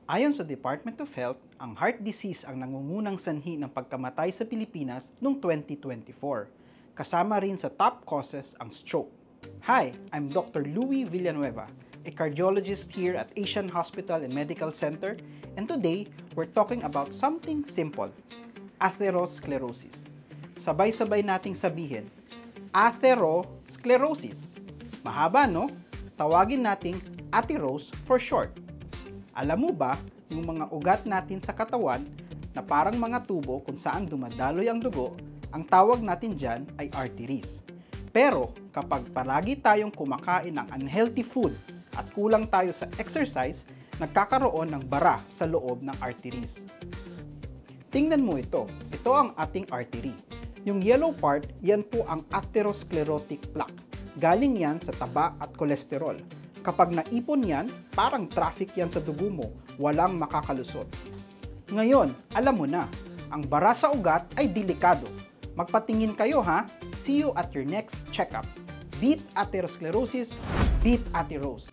Ayon sa Department of Health, ang heart disease ang nangungunang sanhi ng pagkamatay sa Pilipinas noong 2024. Kasama rin sa top causes ang stroke. Hi, I'm Dr. Louis Villanueva, a cardiologist here at Asian Hospital and Medical Center, and today we're talking about something simple, atherosclerosis. Sabay-sabay nating sabihin, atherosclerosis. Mahaba, no? Tawagin nating atherose for short. Alam mo ba, yung mga ugat natin sa katawan na parang mga tubo kung saan dumadaloy ang dugo, ang tawag natin dyan ay arteries. Pero kapag palagi tayong kumakain ng unhealthy food at kulang tayo sa exercise, nagkakaroon ng bara sa loob ng arteries. Tingnan mo ito. Ito ang ating artery. Yung yellow part, yan po ang atherosclerotic plaque. Galing yan sa taba at kolesterol. Kapag naipon yan, parang traffic yan sa dugo mo, walang makakalusot. Ngayon, alam mo na, ang bara sa ugat ay delikado. Magpatingin kayo ha, see you at your next checkup. Beat atherosclerosis, beat atherose.